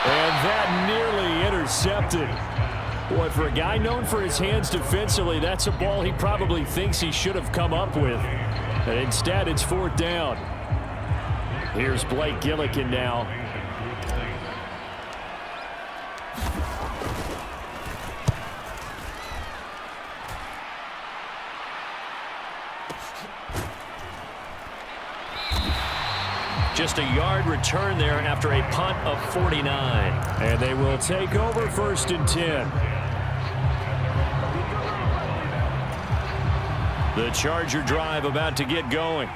And that nearly intercepted. Boy, for a guy known for his hands defensively, that's a ball he probably thinks he should have come up with. And instead, it's 4th down. Here's Blake Gillikin now. Just a yard return there after a punt of 49. And they will take over 1st and 10. The Charger drive about to get going.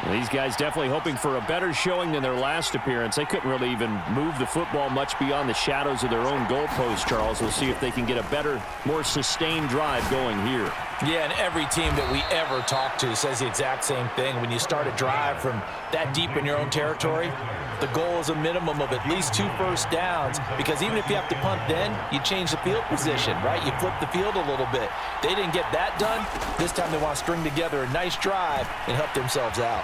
These guys definitely hoping for a better showing than their last appearance. They couldn't really even move the football much beyond the shadows of their own goalpost, Charles. We'll see if they can get a better, more sustained drive going here. Yeah, and every team that we ever talk to says the exact same thing. When you start a drive from that deep in your own territory, the goal is a minimum of at least 2 first downs, because even if you have to punt then, you change the field position, right? You flip the field a little bit. They didn't get that done. This time they want to string together a nice drive and help themselves out.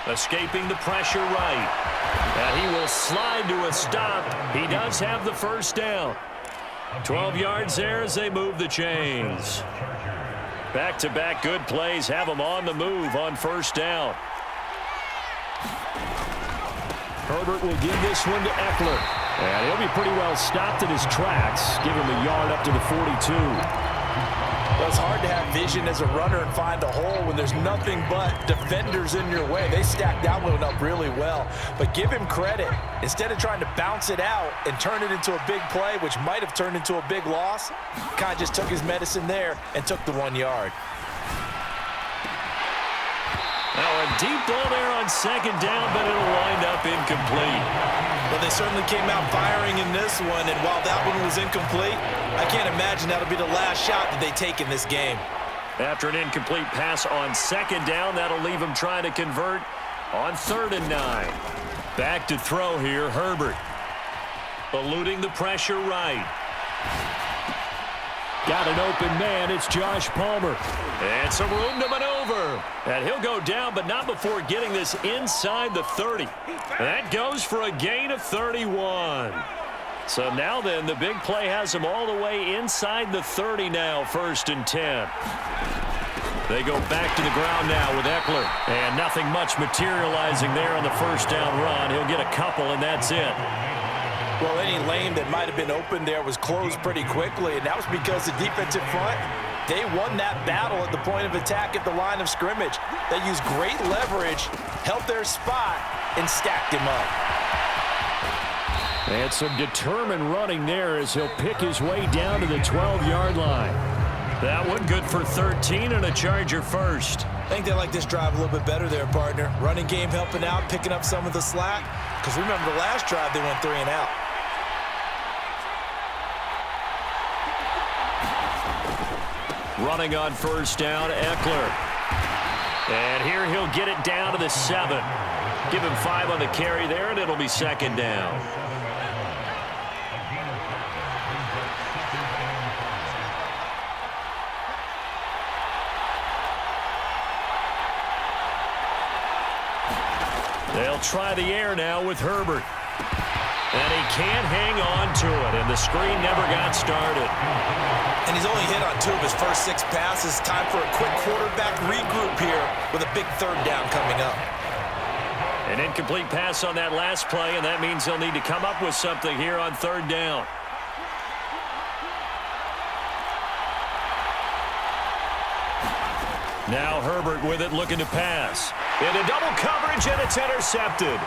Escaping the pressure right. And he will slide to a stop. He does have the 1st down. 12 yards there as they move the chains. Back-to-back good plays have them on the move on 1st down. Herbert will give this one to Eckler. And he'll be pretty well stopped in his tracks. Give him a yard up to the 42. Well, it's hard to have vision as a runner and find a hole when there's nothing but defenders in your way. They stacked that one up really well. But give him credit. Instead of trying to bounce it out and turn it into a big play, which might have turned into a big loss, kind of just took his medicine there and took the 1 yard. Now a deep ball there on 2nd down, but it'll wind up incomplete. Well, they certainly came out firing in this one, and while that one was incomplete, I can't imagine that'll be the last shot that they take in this game. After an incomplete pass on 2nd down, that'll leave them trying to convert on 3rd and 9. Back to throw here, Herbert. Eluding the pressure right. Got an open man. It's Josh Palmer. And some room to maneuver. And he'll go down, but not before getting this inside the 30. That goes for a gain of 31. So now then, the big play has him all the way inside the 30 now, 1st and 10. They go back to the ground now with Eckler. And nothing much materializing there on the 1st down run. He'll get a couple, and that's it. Well, any lane that might have been open there was closed pretty quickly, and that was because the defensive front, they won that battle at the point of attack at the line of scrimmage. They used great leverage, held their spot, and stacked him up. And some determined running there as he'll pick his way down to the 12-yard line. That one good for 13 and a Charger 1st. I think they like this drive a little bit better there, partner. Running game helping out, picking up some of the slack. Because remember the last drive, they went 3 and out. Running on 1st down, Eckler. And here he'll get it down to the 7. Give him 5 on the carry there, and it'll be 2nd down. They'll try the air now with Herbert. And he can't hang on to it, and the screen never got started. And he's only hit on 2 of his first 6 passes. Time for a quick quarterback regroup here with a big 3rd down coming up. An incomplete pass on that last play, and that means they'll need to come up with something here on 3rd down. Now Herbert with it, looking to pass. Into double coverage, and it's intercepted.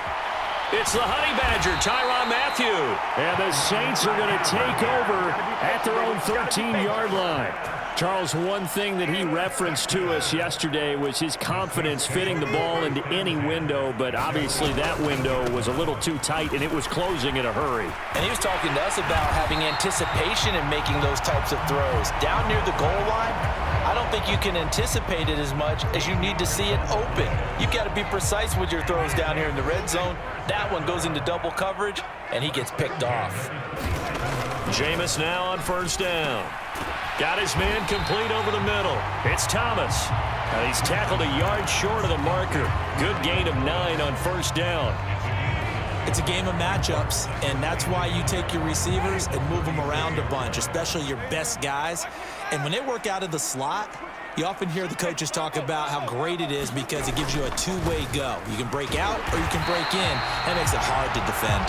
It's the Honey Badger, Tyrann Mathieu. And the Saints are going to take over at their own 13-yard line. Charles, one thing that he referenced to us yesterday was his confidence fitting the ball into any window, but obviously that window was a little too tight, and it was closing in a hurry. And he was talking to us about having anticipation in making those types of throws. Down near the goal line, I don't think you can anticipate it as much as you need to see it open. You've got to be precise with your throws down here in the red zone. That one goes into double coverage, and he gets picked off. Jameis now on 1st down. Got his man complete over the middle. It's Thomas. And he's tackled a yard short of the marker. Good gain of 9 on 1st down. It's a game of matchups, and that's why you take your receivers and move them around a bunch, especially your best guys. And when they work out of the slot, you often hear the coaches talk about how great it is because it gives you a two-way go. You can break out or you can break in. That makes it hard to defend.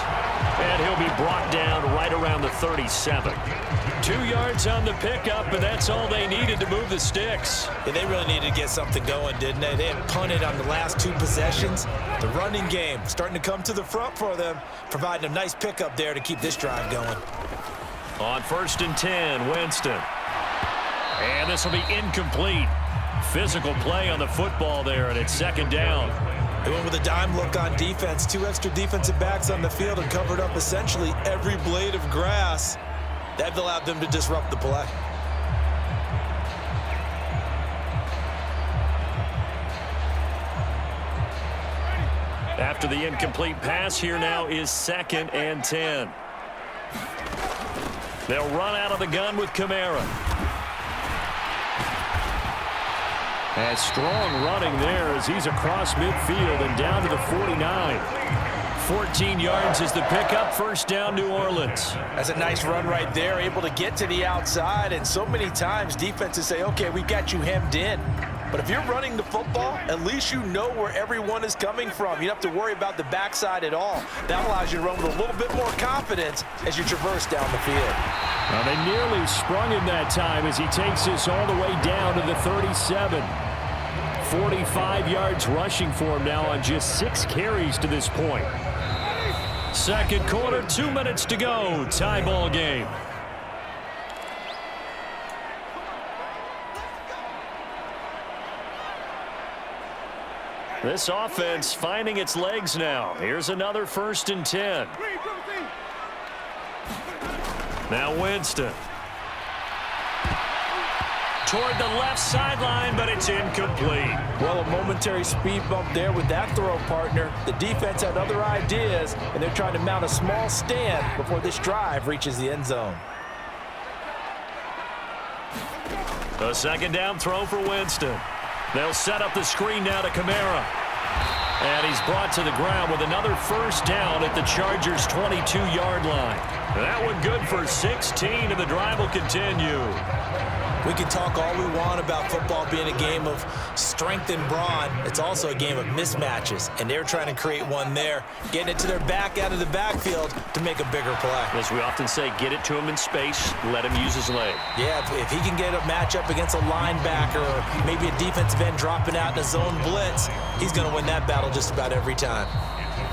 And he'll be brought down right around the 37. 2 yards on the pickup, and that's all they needed to move the sticks. Yeah, they really needed to get something going, didn't they? They had punted on the last 2 possessions. The running game starting to come to the front for them, providing a nice pickup there to keep this drive going. On 1st and 10, Winston. And this will be incomplete. Physical play on the football there, and it's 2nd down. They went with a dime look on defense. 2 extra defensive backs on the field and covered up essentially every blade of grass. That allowed them to disrupt the play. After the incomplete pass, here now is 2nd and 10. They'll run out of the gun with Kamara. And strong running there as he's across midfield and down to the 49. 14 yards is the pickup. 1st down, New Orleans. That's a nice run right there, able to get to the outside. And so many times defenses say, okay, we got you hemmed in. But if you're running the football, at least you know where everyone is coming from. You don't have to worry about the backside at all. That allows you to run with a little bit more confidence as you traverse down the field. Now they nearly sprung him that time as he takes this all the way down to the 37. 45 yards rushing for him now on just 6 carries to this point. 2nd quarter, 2 minutes to go. Tie ball game. This offense finding its legs now. Here's another 1st and 10. Now Winston. Toward the left sideline, but it's incomplete. Well, a momentary speed bump there with that throw, partner. The defense had other ideas, and they're trying to mount a small stand before this drive reaches the end zone. A 2nd down throw for Winston. They'll set up the screen now to Kamara. And he's brought to the ground with another 1st down at the Chargers' 22-yard line. That one good for 16, and the drive will continue. We can talk all we want about football being a game of strength and brawn. It's also a game of mismatches, and they're trying to create one there, getting it to their back out of the backfield to make a bigger play. As we often say, get it to him in space, let him use his leg. Yeah, if he can get a matchup against a linebacker or maybe a defensive end dropping out in a zone blitz, he's going to win that battle just about every time.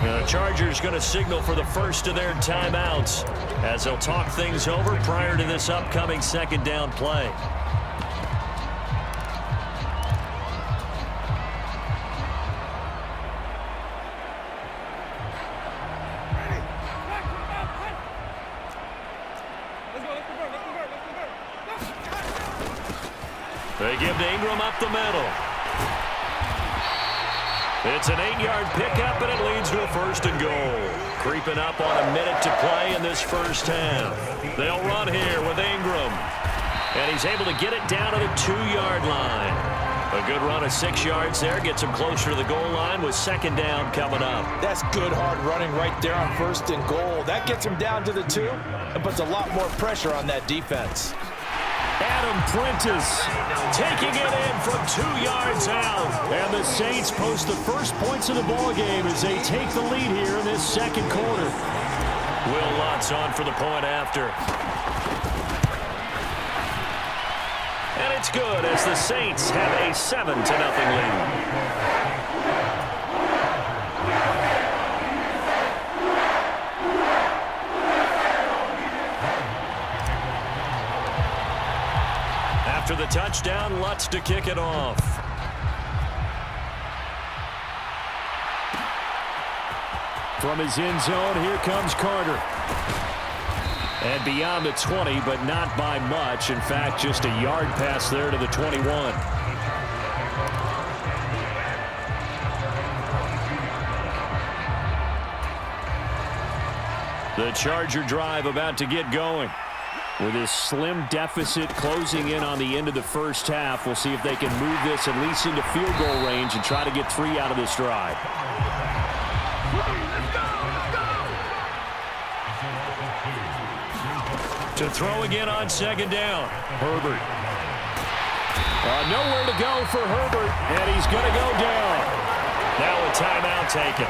The Chargers going to signal for the first of their timeouts as they'll talk things over prior to this upcoming 2nd down play. They give to Ingram up the middle. It's an 8-yard pickup, and it leads to a 1st and goal. Creeping up on a minute to play in this 1st half. They'll run here with Ingram. And he's able to get it down to the 2-yard line. A good run of 6 yards there. Gets him closer to the goal line with 2nd down coming up. That's good hard running right there on 1st and goal. That gets him down to the 2 and puts a lot more pressure on that defense. Adam Prentice taking it in from 2 yards out. And the Saints post the first points of the ball game as they take the lead here in this 2nd quarter. Will Lutz on for the point after. And it's good as the Saints have a 7-0 lead. After the touchdown, Lutz to kick it off. From his end zone, here comes Carter. And beyond the 20, but not by much. In fact, just a yard pass there to the 21. The Charger drive about to get going. With his slim deficit closing in on the end of the first half, we'll see if they can move this at least into field goal range and try to get 3 out of this drive. To throw again on second down. Herbert. Nowhere to go for Herbert, and he's going to go down. Now a timeout taken.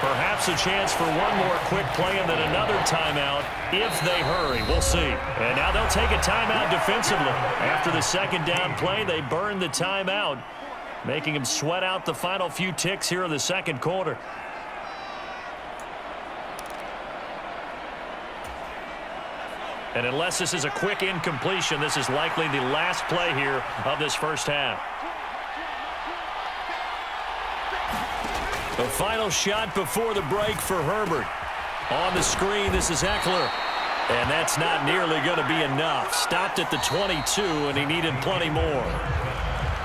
Perhaps a chance for one more quick play and then another timeout if they hurry. We'll see. And now they'll take a timeout defensively. After the second down play, they burn the timeout, making him sweat out the final few ticks here in the second quarter. And unless this is a quick incompletion, this is likely the last play here of this first half. The final shot before the break for Herbert. On the screen, this is Eckler. And that's not nearly going to be enough. Stopped at the 22, and he needed plenty more.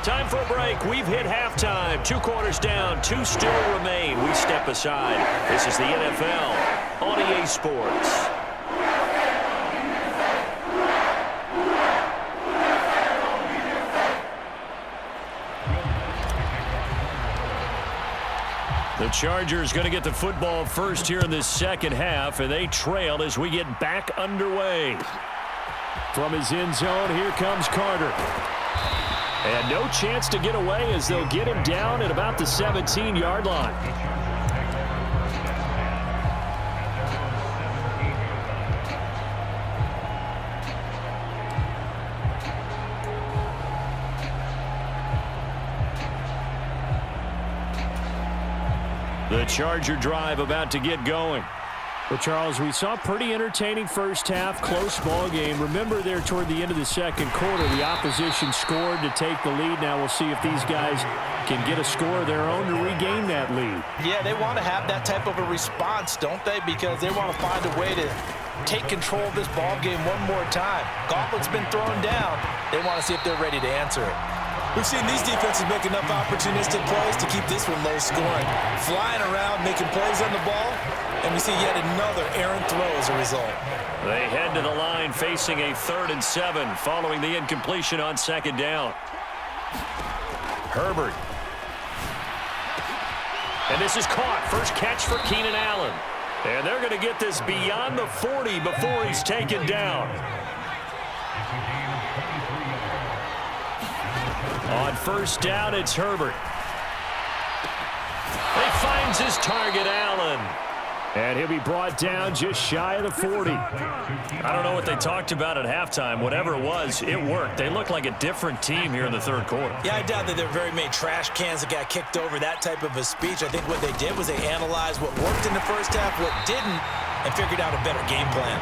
Time for a break. We've hit halftime. 2 quarters down. 2 still remain. We step aside. This is the NFL on EA Sports. The Chargers going to get the football first here in this second half, and they trail as we get back underway. From his end zone, here comes Carter. And no chance to get away as they'll get him down at about the 17-yard line. The Charger drive about to get going. Well, Charles, we saw a pretty entertaining first half, close ball game. Remember there toward the end of the second quarter, the opposition scored to take the lead. Now we'll see if these guys can get a score of their own to regain that lead. Yeah, they want to have that type of a response, don't they? Because they want to find a way to take control of this ball game one more time. Gauntlet's been thrown down. They want to see if they're ready to answer it. We've seen these defenses make enough opportunistic plays to keep this one low scoring. Flying around, making plays on the ball, and we see yet another errant throw as a result. They head to the line facing a 3rd and 7 following the incompletion on second down. Herbert. And this is caught. First catch for Keenan Allen. And they're going to get this beyond the 40 before he's taken down. On first down, it's Herbert. He finds his target, Allen. And he'll be brought down just shy of the 40. I don't know what they talked about at halftime. Whatever it was, it worked. They look like a different team here in the third quarter. Yeah, I doubt that there are very many trash cans that got kicked over, that type of a speech. I think what they did was they analyzed what worked in the first half, what didn't, and figured out a better game plan.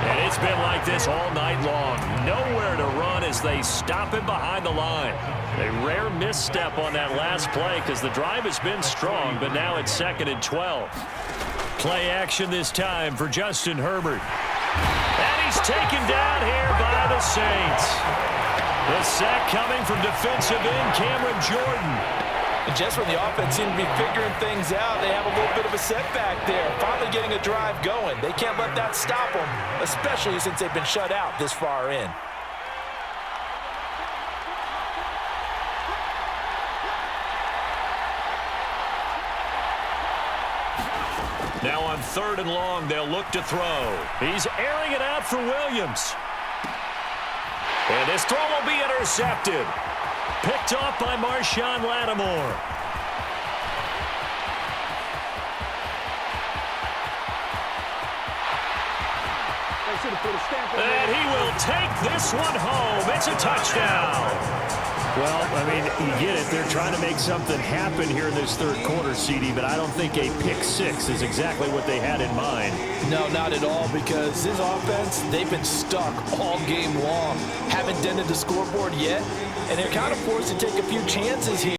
And it's been like this all night long. Nowhere to run as they stop him behind the line. A rare misstep on that last play because the drive has been strong, but now it's 2nd and 12. Play action this time for Justin Herbert. And he's taken down here by the Saints. The sack coming from defensive end Cameron Jordan. And just when the offense seemed to be figuring things out, they have a little bit of a setback there. Finally getting a drive going. They can't let that stop them, especially since they've been shut out this far in. Now on 3rd and long, they'll look to throw. He's airing it out for Williams. And this throw will be intercepted. Picked off by Marshawn Lattimore. And he will take this one home. It's a touchdown. Well, I mean, you get it. They're trying to make something happen here in this third quarter, CD, but I don't think a pick six is exactly what they had in mind. No, not at all, because this offense, they've been stuck all game long. Haven't dented the scoreboard yet, and they're kind of forced to take a few chances here.